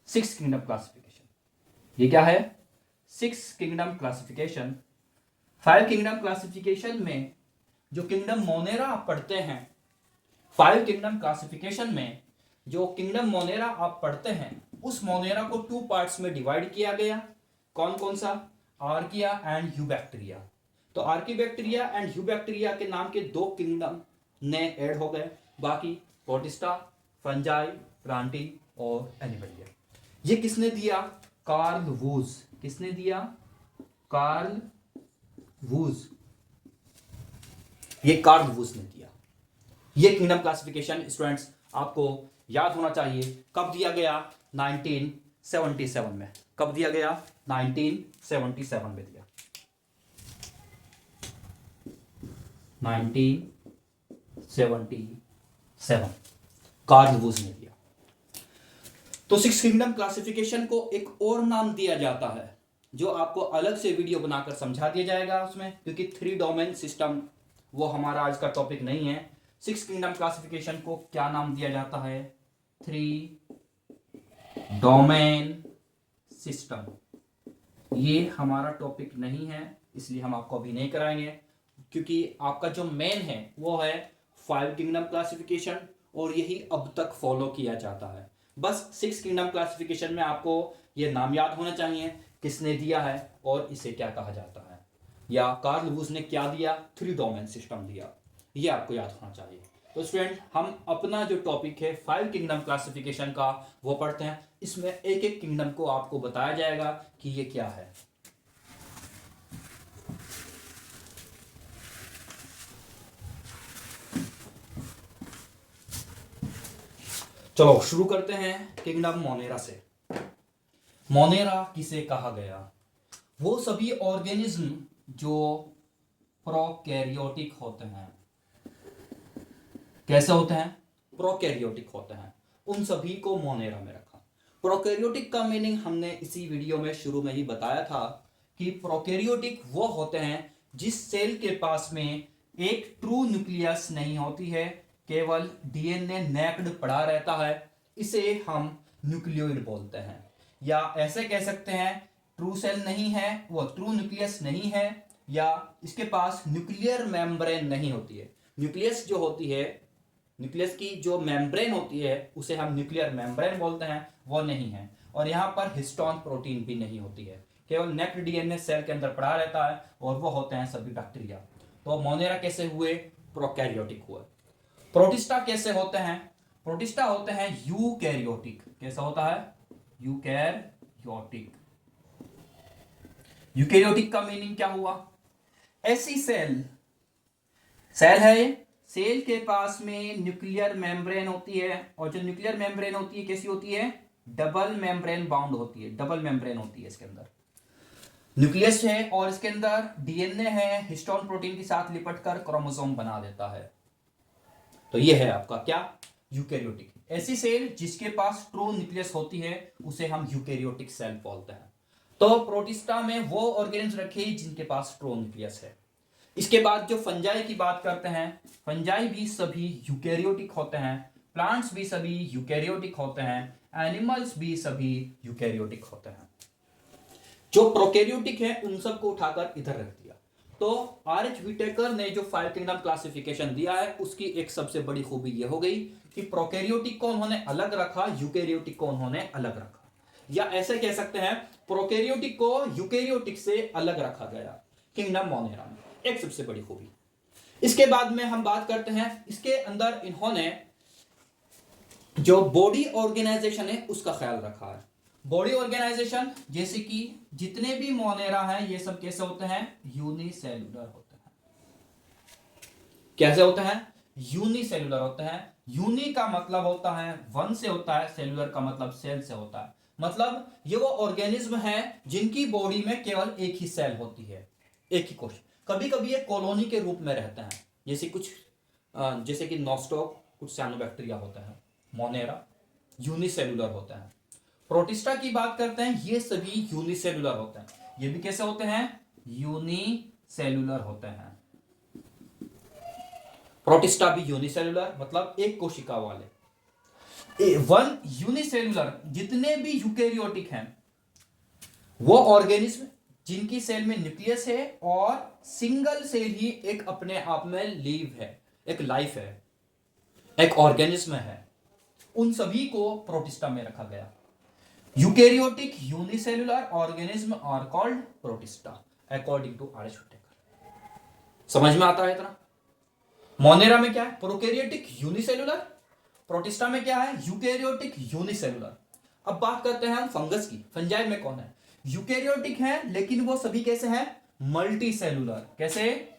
six kingdom classification. ये क्या है? Six kingdom classification. Five kingdom classification में जो किंगडम मोनेरा आप पढ़ते हैं, फाइव किंगडम क्लासिफिकेशन में जो किंगडम मोनेरा आप पढ़ते हैं, उस मोनेरा को टू पार्ट्स में डिवाइड किया गया। कौन कौन सा? Archaea and eubacteria. तो आर्कीबैक्टीरिया एंड यूबैक्टीरिया के नाम के दो किंगडम ने ऐड हो गए, बाकी प्रोटिस्टा, फंजाई, प्लांटी और एनिमलिया। ये किसने दिया? Carl Woese. किसने दिया? Carl Woese. ये कार्ल वूज ने दिया। ये किंगडम क्लासिफिकेशन स्टूडेंट्स आपको याद होना चाहिए। कब दिया गया? 1977 में। कब दिया गया? 1977 में दिया। 1977 कार्ल वूज ने दिया। तो सिक्स किंगडम क्लासिफिकेशन को एक और नाम दिया जाता है, जो आपको अलग से वीडियो बनाकर समझा दिया जाएगा उसमें, क्योंकि थ्री डोमेन सिस्टम वो हमारा आज का टॉपिक नहीं है। सिक्स किंगडम क्लासिफिकेशन को क्या नाम दिया जाता है? Three domain system. ये हमारा टॉपिक नहीं है, इसलिए हम आपको अभी नहीं कराएंगे, क्योंकि आपका जो मेन है वो है फाइव किंगडम क्लासिफिकेशन, और यही अब तक फॉलो किया जाता है। बस सिक्स किंगडम क्लासिफिकेशन में आपको ये नाम याद होना चाहिए, किसने दिया है और इसे क्या कहा जाता है, या कार्ल वूज ने क्या दिया? थ्री डोमेन सिस्टम दिया। ये आपको याद होना चाहिए। तो स्टूडेंट, हम अपना जो टॉपिक है फाइव किंगडम क्लासिफिकेशन का वो पढ़ते हैं। इसमें एक एक किंगडम को आपको बताया जाएगा कि ये क्या है। चलो शुरू करते हैं किंगडम मोनेरा से। मोनेरा किसे कहा गया? वो सभी ऑर्गेनिज्म जो प्रोकैरियोटिक होते हैं। कैसे होते हैं? प्रोकैरियोटिक होते हैं, उन सभी को मोनेरा में रखा। प्रोकैरियोटिक का मीनिंग हमने इसी वीडियो में शुरू में ही बताया था कि प्रोकैरियोटिक वो होते हैं जिस सेल के पास में एक ट्रू न्यूक्लियस नहीं होती है, केवल डीएनए नेक्ड पड़ा रहता है। इसे हम न्यूक्लियोइड बोलते हैं, या ऐसे कह सकते हैं ट्रू सेल नहीं है, वो ट्रू न्यूक्लियस नहीं है, या इसके पास न्यूक्लियर मेम्ब्रेन नहीं होती है। न्यूक्लियस जो होती है, न्यूक्लियस की जो मेम्ब्रेन होती है उसे हम न्यूक्लियर मेम्ब्रेन बोलते हैं, वो नहीं है। और यहाँ पर हिस्टोन प्रोटीन भी नहीं होती है, केवल नेक्ड डीएनए सेल के अंदर पड़ा रहता है, और वो होते हैं सभी बैक्टीरिया। तो मोनेरा कैसे हुए? प्रोकैरियोटिक हुए। प्रोटिस्टा कैसे होते हैं? प्रोटिस्टा होते हैं यूकैरियोटिक। कैसा होता है? यूकैरियोटिक। यूकैरियोटिक का मीनिंग क्या हुआ? ऐसी सेल है, सेल के पास में न्यूक्लियर मेम्ब्रेन होती है, और जो न्यूक्लियर मेम्ब्रेन होती है कैसी होती है? डबल मेम्ब्रेन बाउंड होती है, डबल मेम्ब्रेन होती है। इसके अंदर न्यूक्लियस है और इसके अंदर डीएनए है, हिस्टोन प्रोटीन के साथ लिपटकर क्रोमोसोम बना देता है। तो ये है आपका क्या? यूकैरियोटिक। ऐसी सेल जिसके पास ट्रू न्यूक्लियस होती है उसे हम यूकैरियोटिक सेल बोलते हैं। तो प्रोटिस्टा में वो ऑर्गेनिज्म रखे जिनके पास ट्रू न्यूक्लियस है। इसके बाद जो फंजाई की बात करते हैं, फंजाई भी सभी यूकैरियोटिक होते हैं, प्लांट्स भी सभी यूकैरियोटिक होते हैं, एनिमल्स भी सभी यूकैरियोटिक होते हैं। जो प्रोकैरियोटिक है उन सबको उठाकर इधर रख दिया। तो आर.एच. व्हिटेकर ने जो फाइव किंगडम क्लासिफिकेशन दिया है उसकी एक सबसे बड़ी खूबी यह हो गई कि प्रोकैरियोटिक को उन्होंने अलग रखा, यूकैरियोटिक को उन्होंने अलग रखा, या ऐसे कह सकते हैं प्रोकैरियोटिक को यूकैरियोटिक से अलग रखा गया किंगडम मोनेरा में। एक सबसे बड़ी खूबी। इसके बाद में हम बात करते हैं, इसके अंदर इन्होंने जो बॉडी ऑर्गेनाइजेशन है उसका ख्याल रखा है। बॉडी ऑर्गेनाइजेशन जैसे कि जितने भी मोनेरा हैं ये सब कैसे होते हैं? यूनिसेलुलर होते हैं। कैसे होते हैं? यूनिसेलुलर होते हैं। यूनि का मतलब होता है वन से होता है, सेलुलर का मतलब सेल से होता है। मतलब ये वो ऑर्गेनिज्म है जिनकी बॉडी में केवल एक ही सेल होती है, एक ही कोश। कभी कभी ये कॉलोनी के रूप में रहते हैं, जैसे कि नॉस्टॉक, कुछ साइनोबैक्टीरिया होता है। मोनेरा यूनिसेलुलर होता है। प्रोटिस्टा की बात करते हैं, ये सभी यूनिसेलुलर होते हैं। ये भी कैसे होते हैं? यूनिसेलुलर होते हैं। प्रोटिस्टा भी यूनिसेलुलर मतलब एक कोशिका वाले। वन यूनिसेलुलर, जितने भी यूकेरियोटिक हैं वो ऑर्गेनिज्म जिनकी सेल में न्यूक्लियस है और सिंगल सेल ही एक अपने आप में लीव है, एक लाइफ है, एक ऑर्गेनिज्म है, उन सभी को प्रोटिस्टा में रखा गया। Eukaryotic unicellular organism are called protista according to R H Whittaker. समझ में आता है इतना? मोनेरा में क्या है? प्रोकैरियोटिक यूनिसेलुलर, प्रोटिस्टा में क्या है? Eukaryotic unicellular. अब बात करते हैं हम फंगस की। फंजाई में कौन है? यूकेरियोटिक है, लेकिन वो सभी कैसे हैं? Multi cellular. कैसे?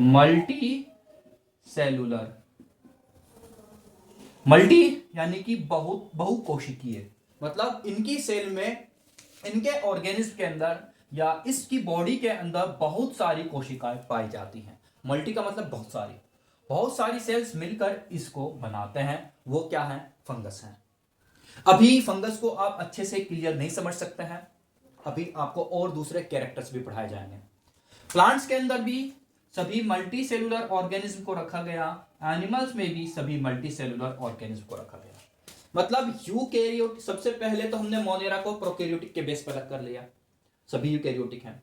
Multi cellular. मल्टी यानी कि बहुत बहुकोशिकीय, मतलब इनकी सेल में, इनके ऑर्गेनिज्म के अंदर या इसकी बॉडी के अंदर बहुत सारी कोशिकाएं पाई जाती हैं। मल्टी का मतलब बहुत सारी सेल्स मिलकर इसको बनाते हैं। वो क्या है? फंगस है। अभी फंगस को आप अच्छे से क्लियर नहीं समझ सकते हैं, अभी आपको और दूसरे कैरेक्टर्स भी पढ़ाए जाएंगे। प्लांट्स के अंदर भी सभी मल्टी सेलुलर ऑर्गेनिज्म को रखा गया, एनिमल्स में भी सभी मल्टी सेलुलर ऑर्गेनिज्म को रखा गया। मतलब यूकेरियोटिक, सबसे पहले तो हमने मोनेरा को प्रोकैरियोटिक के बेस पर अलग कर लिया, सभी यूकेरियोटिक हैं।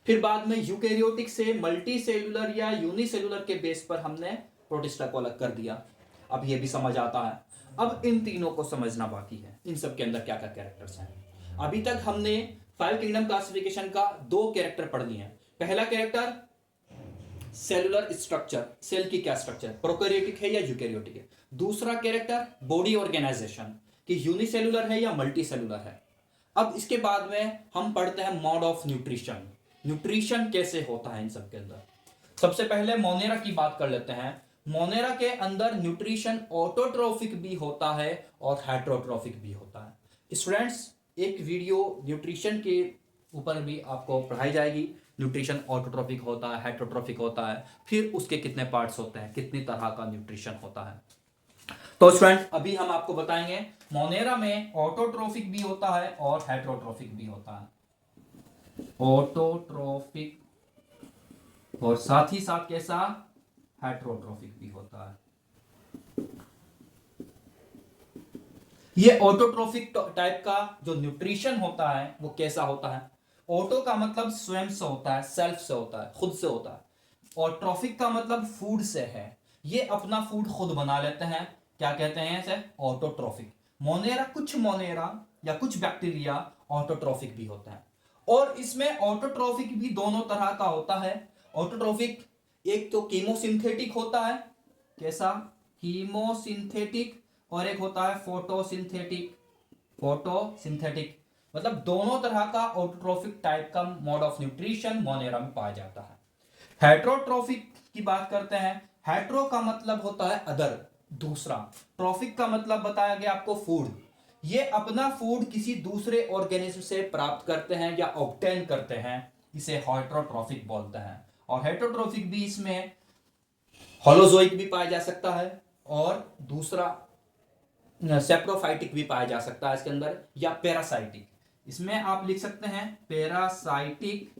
फिर बाद में यूकेरियोटिक से मल्टी सेलुलर या यूनिसेलुलर के बेस पर हमने प्रोटिस्टा को अलग कर दिया। अब ये भी समझ आता है। अब इन तीनों को समझना बाकी है, इन सब के अंदर क्या क्या कैरेक्टर्स हैं। अभी तक हमने 5 किंगडम क्लासिफिकेशन का 2 कैरेक्टर पढ़ लिए हैं। पहला कैरेक्टर सेलुलर स्ट्रक्चर, सेल की क्या स्ट्रक्चर, प्रोकैरियोटिक है या यूकेरियोटिक है। दूसरा कैरेक्टर बॉडी ऑर्गेनाइजेशन, कि यूनिसेलुलर है या मल्टी सेलुलर है। अब इसके बाद में हम पढ़ते हैं मोड ऑफ न्यूट्रिशन, न्यूट्रिशन कैसे होता है इन सब के अंदर। सबसे पहले मोनेरा की बात कर लेते हैं। मोनेरा के अंदर न्यूट्रिशन ऑटोट्रोफिक भी होता है और हेटेरोट्रोफिक भी होता है। स्टूडेंट्स, एक वीडियो न्यूट्रिशन के ऊपर भी आपको पढ़ाई जाएगी। न्यूट्रिशन ऑटोट्रोफिक होता है, हेटेरोट्रोफिक होता है, फिर उसके कितने पार्ट्स होते हैं, कितनी तरह का न्यूट्रिशन होता है। तो स्टूडेंट, अभी हम आपको बताएंगे मोनेरा में ऑटोट्रोफिक भी होता है और हेटेरोट्रोफिक भी होता है। ऑटोट्रोफिक और साथ ही साथ कैसा? हेटेरोट्रोफिक भी होता है। ये ऑटोट्रोफिक टाइप का जो न्यूट्रिशन होता है वो कैसा होता है? ऑटो का मतलब स्वयं से होता है, सेल्फ से होता है, खुद से होता है। और ट्रॉफिक का मतलब फूड से है, ये अपना फूड खुद बना लेते हैं। क्या कहते हैं इसे? ऑटोट्रोफिक। मोनेरा, कुछ मोनेरा या कुछ बैक्टीरिया ऑटोट्रोफिक भी होता है। और इसमें ऑटोट्रोफिक भी दोनों तरह का होता है। ऑटोट्रोफिक एक तो कीमोसिंथेटिक होता है। कैसा? कीमोसिंथेटिक। और एक होता है फोटोसिंथेटिक। फोटोसिंथेटिक मतलब दोनों तरह का ऑटोट्रोफिक टाइप का मोड ऑफ न्यूट्रिशन मोनेरा में पाया जाता है। हेटेरोट्रोफिक की बात करते हैं। हेटेरो का मतलब होता है अदर, दूसरा। ट्रोफिक का मतलब बताया गया आपको फूड। ये अपना फूड किसी दूसरे ऑर्गेनिज्म से प्राप्त करते हैं या ऑब्टेन करते हैं, इसे हेटेरोट्रोफिक बोलते हैं। और हेटेरोट्रोफिक भी इसमें होलोजोइक भी पाया जा सकता है और दूसरा सेप्रोफाइटिक भी पाया जा सकता है इसके अंदर, या पैरासाइटिक। इसमें आप लिख सकते हैं पैरासाइटिक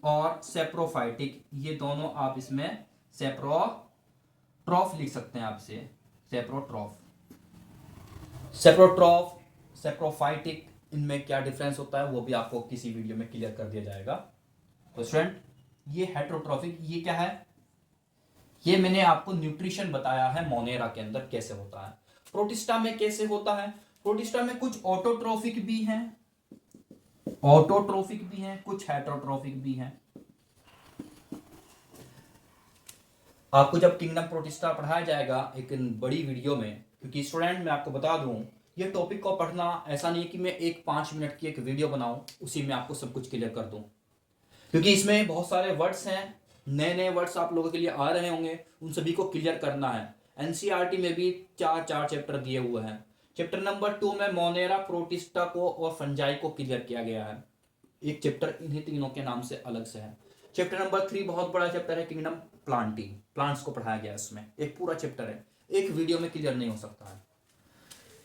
और सेप्रोफाइटिक, ये दोनों आप इसमें सेप्रोट्रॉफ लिख सकते हैं। आप इसे सेप्रोट्रॉफ, सेप्रोट्रॉफ, सेप्रोफाइटिक, इनमें क्या डिफरेंस होता है वो भी आपको किसी वीडियो में क्लियर कर दिया जाएगा। तो स्टूडेंट, ये हेटेरोट्रोफिक, ये क्या है? ये मैंने आपको न्यूट्रिशन बताया है मोनेरा के अंदर कैसे होता है। प्रोटिस्टा में कैसे होता है? प्रोटिस्टा में कुछ ऑटोट्रोफिक भी हैं, ऑटोट्रोफिक भी हैं, कुछ हेटेरोट्रोफिक भी हैं। आपको जब किंगडम प्रोटिस्टा पढ़ाया जाएगा एक बड़ी वीडियो में, क्योंकि स्टूडेंट मैं आपको बता दूं, ये टॉपिक को पढ़ना ऐसा नहीं कि मैं 5 मिनट की एक वीडियो बनाऊं उसी में आपको सब कुछ क्लियर कर दूं, क्योंकि इसमें बहुत सारे वर्ड्स हैं, नए नए वर्ड्स आप लोगों के लिए आ रहे होंगे, उन सभी को क्लियर करना है। एनसीईआरटी में भी 4 चैप्टर दिए हुए हैं। चैप्टर नंबर 2 में मोनेरा, प्रोटिस्टा को और फंजाई को क्लियर किया गया है। एक चैप्टर इन्हीं तीनों के नाम से अलग से है। चैप्टर नंबर 3 बहुत बड़ा चैप्टर है, किंगडम प्लांटिंग, प्लांट्स को पढ़ाया गया है। इसमें एक पूरा चैप्टर है, एक वीडियो में क्लियर नहीं हो सकता है।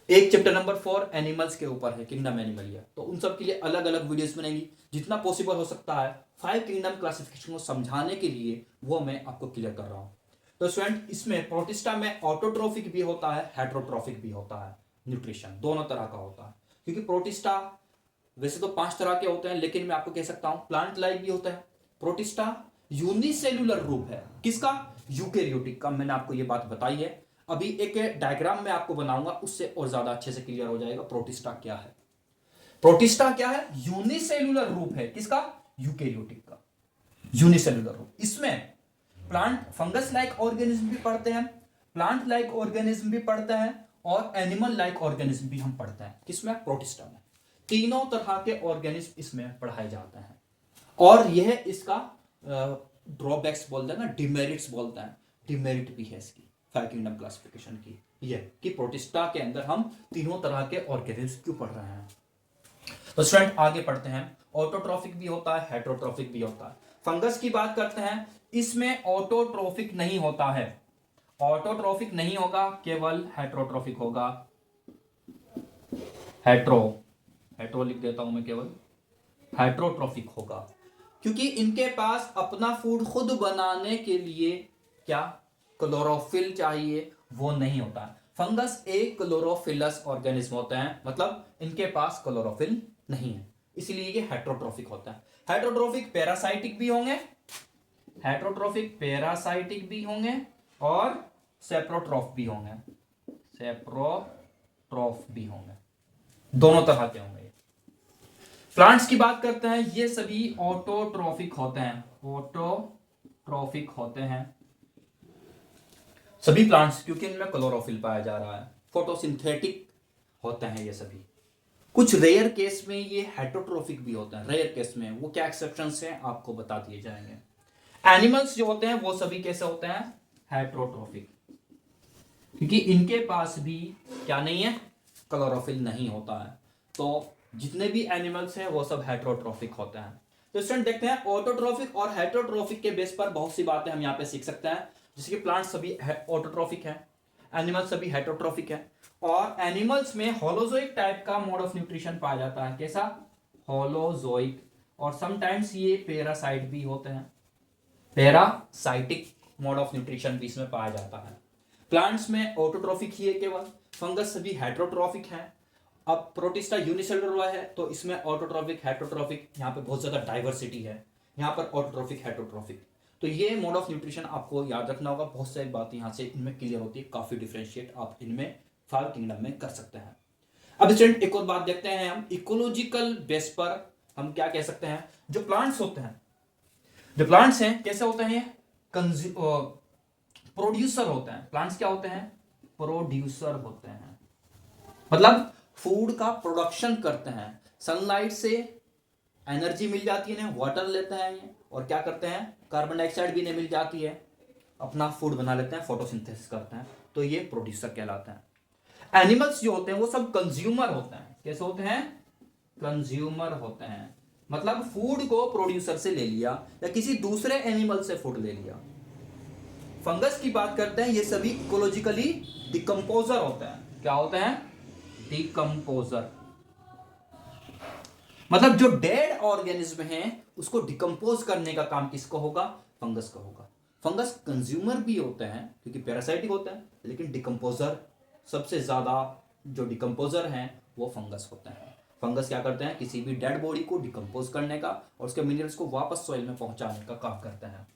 एक चैप्टर नंबर 4 एनिमल्स के ऊपर है, किंगडम एनिमलिया। तो उन सब के लिए अलग अलग वीडियोस बनेंगी। जितना पॉसिबल हो सकता है 5 किंगडम क्लासिफिकेशन को समझाने के लिए वो मैं आपको क्लियर कर रहा हूँ। तो स्टूडेंट इसमें प्रोटिस्टा में ऑटोट्रोफिक भी होता है, हेटेरोट्रोफिक भी होता है, न्यूट्रिशन दोनों तरह का होता है। क्योंकि प्रोटिस्टा वैसे तो 5 तरह के होते हैं, लेकिन मैं आपको कह सकता हूं प्लांट लाइक भी होता है। प्रोटिस्टा यूनिसेल्युलर रूप है किसका? यूकेरियोटिक का। मैंने आपको ये बात बताई है। अभी एक डायग्राम में आपको बनाऊंगा, उससे और ज्यादा अच्छे से क्लियर हो जाएगा प्रोटिस्टा क्या है। प्रोटिस्टा क्या है? यूनिसेल्युलर रूप है किसका? यूकेरियोटिक का। यूनिसेल्युलर रूप। इसमें प्लांट फंगस लाइक ऑर्गेनिज्म भी पढ़ते हैं, प्लांट लाइक ऑर्गेनिज्म भी पढ़ते हैं, और एनिमल लाइक ऑर्गेनिज्म भी हम पढ़ते हैं। किसमें? प्रोटिस्टा में। तीनों तरह के ऑर्गेनिज्म इसमें पढ़ाए जाते हैं। और यह इसका ड्रॉबैक्स बोलते हैं ना, डिमेरिट्स बोलते हैं, डिमेरिट भी है इसकी 5 किंगडम क्लासिफिकेशन की, यह कि प्रोटिस्टा के अंदर हम तीनों तरह के ऑर्गेनिज्म क्यों पढ़ रहे हैं। तो स्टूडेंट आगे पढ़ते हैं। ऑटोट्रोफिक भी होता है, हेटेरोट्रोफिक भी होता है। फंगस की बात करते हैं, इसमें ऑटोट्रोफिक नहीं होता है, ऑटोट्रोफिक नहीं होगा, केवल हेटेरोट्रोफिक होगा। हेट्रो लिख देता हूं मैं, केवल हेटेरोट्रोफिक होगा, क्योंकि इनके पास अपना फूड खुद बनाने के लिए क्या क्लोरोफिल चाहिए, वो नहीं होता। फंगस एक क्लोरोफिलस ऑर्गेनिज्म होते हैं, मतलब इनके पास क्लोरोफिल नहीं है, इसलिए ये हेटेरोट्रोफिक होता है। हेटेरोट्रोफिक पैरासाइटिक भी होंगे, हेटेरोट्रोफिक पैरासाइटिक भी होंगे, और सेप्रोट्रॉफ भी होंगे, सेप्रोट्रॉफ भी होंगे, दोनों तरह के होंगे। प्लांट्स की बात करते हैं, ये सभी ऑटोट्रोफिक होते हैं, ऑटोट्रोफिक होते हैं सभी प्लांट्स, क्योंकि इनमें क्लोरोफिल पाया जा रहा है, फोटोसिंथेटिक होते हैं ये सभी। कुछ रेयर केस में ये हेटेरोट्रोफिक भी होते हैं, रेयर केस में, वो क्या एक्सेप्शंस हैं आपको बता दिए जाएंगे। एनिमल्स जो होते हैं वो सभी कैसे होते हैं? हेटेरोट्रोफिक, क्योंकि इनके पास भी क्या नहीं है? क्लोरोफिल नहीं होता है। तो जितने भी एनिमल्स हैं वो सब हेटेरोट्रोफिक होते हैं। तो स्टूडेंट देखते हैं ऑटोट्रोफिक और हेटेरोट्रोफिक के बेस पर बहुत सी बातें हम यहाँ पे सीख सकते हैं, जैसे कि प्लांट सभी ऑटोट्रोफिक है, एनिमल्स सभी हेटेरोट्रोफिक है, और एनिमल्स में होलोजोइक टाइप का मोड ऑफ न्यूट्रिशन पाया जाता है। कैसा? होलोजोइक। और समटाइम्स ये पैरासाइट भी होते हैं, पैरासाइटिक मोड ऑफ न्यूट्रिशन भी इसमें पाया जाता है। प्लांट्स में ऑटोट्रोफिक ही है केवल, फंगस सभी हेटेरोट्रोफिक है। अब प्रोटिस्टा यूनिसेलुलर है, तो इसमें ऑटोट्रोफिक हेटेरोट्रोफिक, यहाँ पे बहुत ज्यादा डाइवर्सिटी है, यहाँ पर ऑटोट्रोफिक हेटेरोट्रोफिक। तो ये मोड ऑफ न्यूट्रिशन आपको याद रखना होगा, बहुत सारी बातें यहाँ से इनमें क्लियर होती है, काफी डिफरेंशिएट आप इनमें 5 किंगडम में कर सकते हैं। अब स्टूडेंट एक और बात देखते हैं हम, इकोलॉजिकल बेस पर हम क्या कह सकते हैं। जो प्लांट्स होते हैं, जो प्लांट्स हैं कैसे होते हैं? प्रोड्यूसर होते हैं। प्लांट्स क्या होते हैं? प्रोड्यूसर होते हैं, मतलब फूड का प्रोडक्शन करते हैं। सनलाइट से एनर्जी मिल जाती है, वाटर लेते हैं ये, और क्या करते हैं? कार्बन डाइऑक्साइड भी इन्हें मिल जाती है, अपना फूड बना लेते हैं, फोटोसिंथेसिस करते हैं, तो ये प्रोड्यूसर कहलाते हैं। एनिमल्स जो होते हैं वो सब कंज्यूमर होते हैं। कैसे होते हैं? कंज्यूमर होते हैं, मतलब फूड को प्रोड्यूसर से ले लिया या किसी दूसरे एनिमल से फूड ले लिया। फंगस की बात करते हैं, ये सभी इकोलॉजिकली डिकम्पोजर होते हैं। क्या होते हैं? डिकम्पोजर, मतलब जो डेड ऑर्गेनिज्म है उसको डिकम्पोज करने का काम किसको होगा? फंगस का होगा। फंगस कंज्यूमर भी होते हैं क्योंकि पैरासाइटिक होता है, लेकिन डिकम्पोजर सबसे ज्यादा जो डिकम्पोजर हैं वो फंगस होते हैं। फंगस क्या करते हैं? किसी भी डेड बॉडी को डिकम्पोज करने का और उसके मिनरल्स को वापस सॉइल में पहुंचाने का काम करते हैं।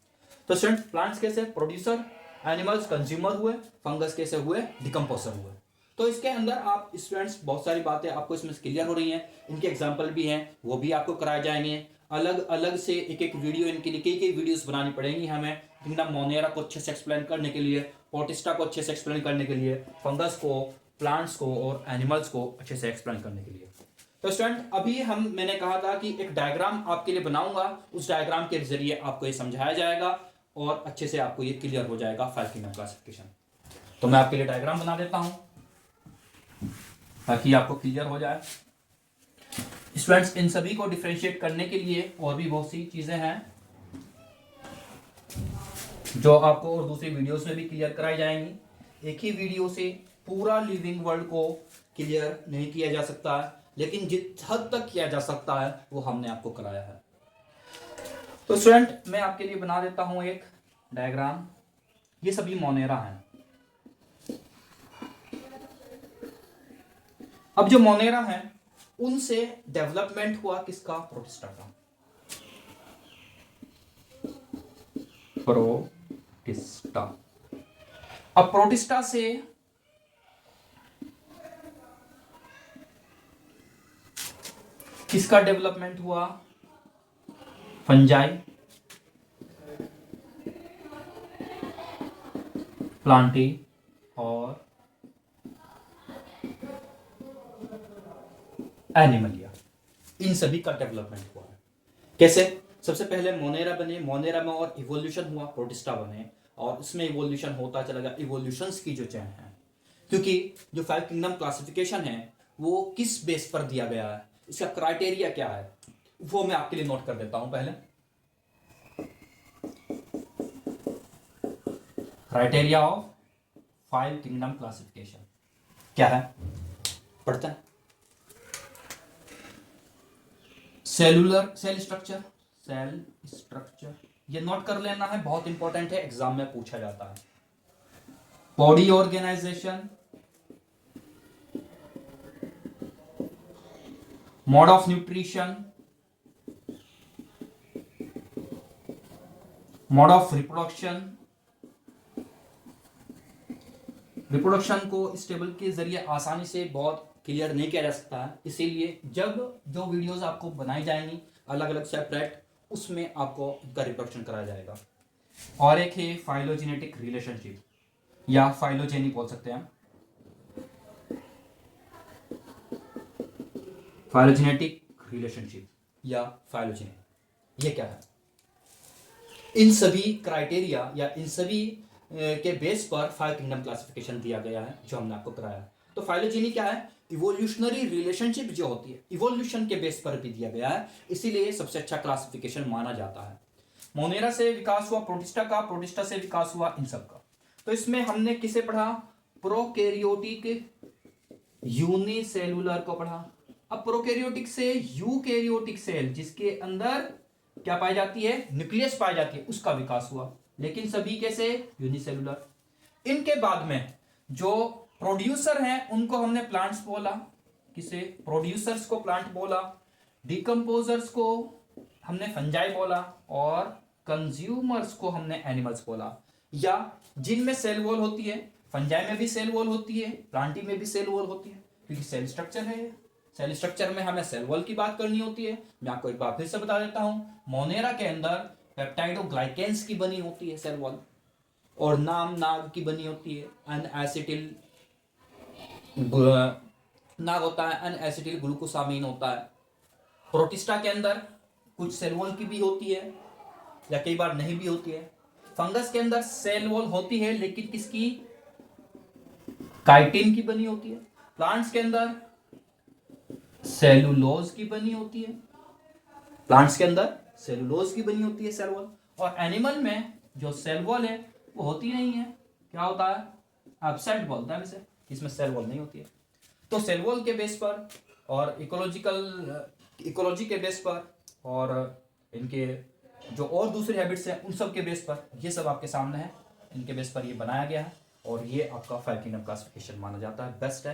तो स्टूडेंट प्लांट्स कैसे? प्रोड्यूसर, एनिमल्स कंज्यूमर हुए, फंगस कैसे हुए? डिकम्पोजर हुए। तो इसके अंदर आप स्टूडेंट्स बहुत सारी बातें आपको इसमें क्लियर हो रही हैं, इनके एग्जाम्पल भी हैं, वो भी आपको कराए जाएंगे। अलग अलग से एक एक वीडियो इनके लिए कई वीडियोस बनानी पड़ेंगी हमें, किंगडम मोनेरा को अच्छे से एक्सप्लेन करने के लिए, प्रोटिस्टा को अच्छे से एक्सप्लेन करने के लिए, फंगस को, प्लांट्स को और एनिमल्स को अच्छे से एक्सप्लेन करने के लिए। तो स्टूडेंट अभी मैंने कहा था कि एक डायग्राम आपके लिए बनाऊंगा, उस डायग्राम के जरिए आपको ये समझाया जाएगा और अच्छे से आपको ये क्लियर हो जाएगा 5 किंगडम क्लासिफिकेशन। तो मैं आपके लिए डायग्राम बना देता हूं ताकि आपको क्लियर हो जाए। स्टूडेंट्स इन सभी को डिफरेंशिएट करने के लिए और भी बहुत सी चीजें हैं जो आपको और दूसरी वीडियोस में भी क्लियर कराई जाएंगी। एक ही वीडियो से पूरा लिविंग वर्ल्ड को क्लियर नहीं किया जा सकता है, लेकिन जिस हद तक किया जा सकता है वो हमने आपको कराया है। तो स्टूडेंट मैं आपके लिए बना देता हूं एक डायग्राम। ये सभी मोनेरा हैं। अब जो मोनेरा हैं उनसे डेवलपमेंट हुआ किसका? प्रोटिस्टा का। प्रोटिस्टा। अब प्रोटिस्टा से किसका डेवलपमेंट हुआ? फंजाई, प्लांटी और एनिमलिया, इन सभी का डेवलपमेंट हुआ है। कैसे? सबसे पहले मोनेरा बने, मोनेरा में और इवोल्यूशन हुआ, प्रोटिस्टा बने, और उसमें इवोल्यूशन होता चला गया। इवोल्यूशंस की जो चेन है, क्योंकि जो 5 किंगडम क्लासिफिकेशन है वो किस बेस पर दिया गया है, इसका क्राइटेरिया क्या है, वो मैं आपके लिए नोट कर देता हूं पहले। क्राइटेरिया ऑफ 5 किंगडम क्लासिफिकेशन क्या है? पढ़ते हैं। Cellular, cell structure, cell structure ये नोट कर लेना है, बहुत इंपॉर्टेंट है, एग्जाम में पूछा जाता है। Body organisation, mode of nutrition, mode of reproduction. Reproduction को इस टेबल के जरिए आसानी से बहुत क्लियर नहीं किया जा सकता है, इसीलिए जब जो वीडियोस आपको बनाई जाएंगी अलग अलग सेपरेट, उसमें आपको इनका रिप्रोडक्शन कराया जाएगा। और एक है फाइलोजेनेटिक रिलेशनशिप या फाइलोजेनी बोल सकते हैं, फाइलोजेनेटिक रिलेशनशिप या फाइलोजेनी, ये क्या है? इन सभी क्राइटेरिया या इन सभी के बेस पर 5 किंगडम क्लासिफिकेशन दिया गया है जो हमने आपको कराया। तो फाइलोजेनी क्या है? इवोल्यूशनरी रिलेशनशिप जो होती है, इवोल्यूशन के बेस पर भी दिया गया है, इसीलिए सबसे अच्छा क्लासिफिकेशन माना जाता है। मोनेरा से विकास हुआ प्रोटिस्टा का, प्रोटिस्टा से विकास हुआ इन सब का। तो इसमें हमने किसे पढ़ा? प्रोकैरियोटिक यूनिसेलुलर को पढ़ा। अब प्रोकैरियोटिक से यूकैरियोटिक सेल, जिसके अंदर क्या पाई जाती है? न्यूक्लियस पाई जाती है, उसका विकास हुआ, लेकिन सभी कैसे? यूनिसेलुलर। इनके बाद में जो प्रोड्यूसर हैं उनको हमने प्लांट्स बोला। किसे? प्रोड्यूसर्स को प्लांट बोला, डिकम्पोजर्स को हमने फंजाई बोला, और कंज्यूमर्स को हमने एनिमल्स बोला। या जिनमें सेल वॉल होती है, फंजाई में भी सेल वॉल होती है, प्लांटी में भी सेल वॉल होती है, क्योंकि सेल स्ट्रक्चर है। सेल स्ट्रक्चर में हमें सेल वॉल की बात करनी होती है। मैं आपको एक बार फिर से बता देता हूं, मोनेरा के अंदर पेप्टाइडोग्लाइकेंस की बनी होती है सेल वॉल, और नाग की बनी होती है, एन एसिटिल नाग होता है, एन एसिटिल ग्लूकोसामीन होता है। प्रोटिस्टा के अंदर कुछ सेल वॉल की भी होती है या कई बार नहीं भी होती है। फंगस के अंदर सेल वॉल होती है, लेकिन किसकी? काइटिन की बनी होती है। प्लांट्स के अंदर सेलुलोज की बनी होती है, प्लांट्स के अंदर सेलुलोज की बनी होती है सेल वॉल। और एनिमल में जो सेल वॉल है वो होती नहीं है, क्या होता है? एब्सेंट बोलता है इसे, इसमें सेल वॉल नहीं होती है। तो सेल वॉल के बेस पर और इकोलॉजी के बेस पर और इनके जो और दूसरे हैबिट्स हैं उन सब के बेस पर ये सब आपके सामने है, इनके बेस पर ये बनाया गया है, और ये आपका 5 किंगडम क्लासिफिकेशन माना जाता है, बेस्ट है।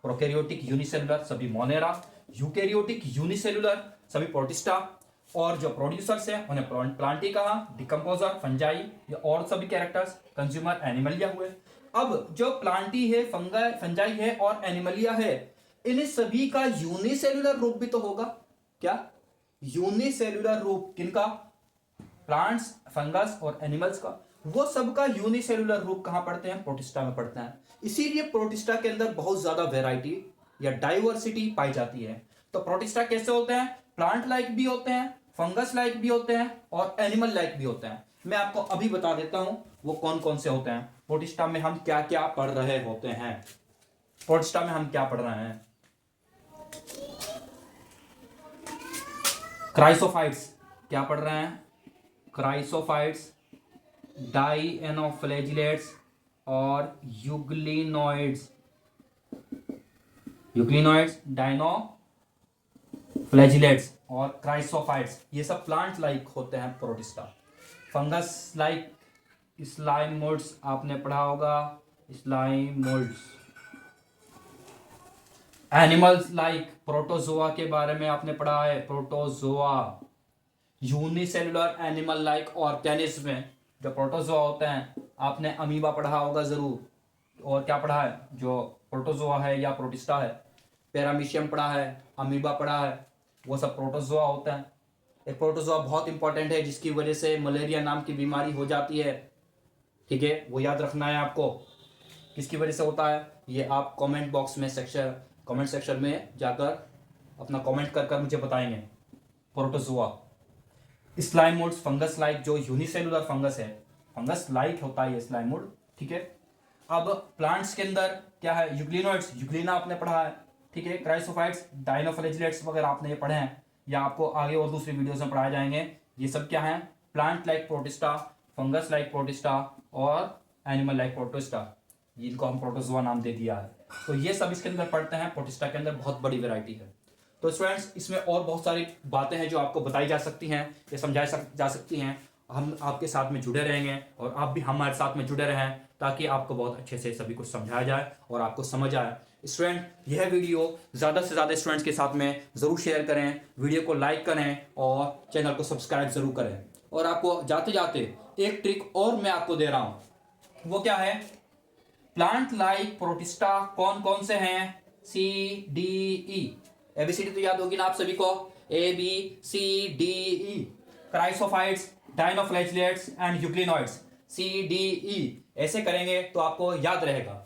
प्रोकैरियोटिक यूनिसेलुलर सभी मोनेरा, यूकैरियोटिक यूनिसेलुलर सभी प्रोटिस्टा, और जो प्रोड्यूसर्स हैं उन्हें प्लांटी कहा, डिकम्पोजर फंजाई, और सभी कैरेक्टर्स कंज्यूमर एनिमलिया हुए। अब जो प्लांटी है, फंजाई है और एनिमलिया है, इन सभी का यूनिसेलुलर रूप भी तो होगा। क्या? यूनिसेलुलर रूप किनका? प्लांट्स, फंगस और एनिमल्स का। वो सबका यूनिसेलुलर रूप कहां पढ़ते हैं? प्रोटिस्टा में पढ़ते हैं। इसीलिए प्रोटिस्टा के अंदर बहुत ज्यादा वेराइटी या डाइवर्सिटी पाई जाती है। तो प्रोटिस्टा कैसे होते हैं? प्लांट लाइक भी होते हैं, फंगस लाइक भी होते हैं, और एनिमल लाइक भी होते हैं। मैं आपको अभी बता देता हूं वो कौन कौन से होते हैं। प्रोटिस्टा में हम क्या क्या पढ़ रहे होते हैं? प्रोटिस्टा में हम क्या पढ़ रहे हैं? क्राइसोफाइट्स क्या पढ़ रहे हैं? क्राइसोफाइट्स, डाइएनोफ्लैजिलेट्स और यूग्लिनोइड्स, डाइनोफ्लैजिलेट्स और क्राइसोफाइट्स, ये सब प्लांट लाइक होते हैं protista. Fungus like slime moulds आपने पढ़ा होगा, slime moulds. Animals like protozoa के बारे में आपने पढ़ा है, protozoa. Unicellular animal like organism में जो प्रोटोजोआ होते हैं, आपने अमीबा पढ़ा होगा जरूर। और क्या पढ़ा है, जो प्रोटोजोआ है या प्रोटिस्टा है, पैरामीशियम पढ़ा है, अमीबा पढ़ा है, वो सब प्रोटोजोआ होते हैं। एक प्रोटोजोआ बहुत इंपॉर्टेंट है जिसकी वजह से मलेरिया नाम की बीमारी हो जाती है, ठीक है, वो याद रखना है आपको। किसकी वजह से होता है ये आप कमेंट सेक्शन में जाकर अपना कमेंट कर मुझे बताएंगे। Protozoa. Slime moulds fungus like, जो यूनिसेलुलर फंगस है, फंगस लाइक होता है ये स्लाइम मोल्ड, ठीक है। अब प्लांट्स के अंदर क्या है, यूग्लिनोइड्स, यूग्लिना आपने पढ़ा है, ठीक है। क्राइसोफाइट्स, डाइनोफ्लैजिलेट्स वगैरह आपने ये पढ़े हैं, या आपको आगे और दूसरी वीडियोस में पढ़ाए जाएंगे। ये सब क्या है, plant like protista, fungus like protista और एनिमल लाइक प्रोटिस्टा, जिनको हम प्रोटोजोआ नाम दे दिया है। तो ये सब इसके अंदर पढ़ते हैं। प्रोटिस्टा के अंदर बहुत बड़ी वैरायटी है। तो स्टूडेंट्स, इसमें और बहुत सारी बातें हैं जो आपको बताई जा सकती हैं या जा सकती हैं। हम आपके साथ में जुड़े रहेंगे और आप भी हमारे साथ में जुड़े रहें, ताकि आपको बहुत अच्छे से सभी कुछ समझाया जाए और आपको समझ आए। स्टूडेंट, यह वीडियो ज़्यादा से ज़्यादा स्टूडेंट्स के साथ में ज़रूर शेयर करें, वीडियो को लाइक करें और चैनल को सब्सक्राइब ज़रूर करें। और आपको जाते जाते एक ट्रिक और मैं आपको दे रहा हूँ, वो क्या है, प्लांट लाइक प्रोटिस्टा कौन कौन से हैं, CDE, ABCD तो याद होगी ना आप सभी को, ABCDE, chrysophytes, dinoflagellates and euglenoids, CDE। ऐसे करेंगे तो आपको याद रहेगा।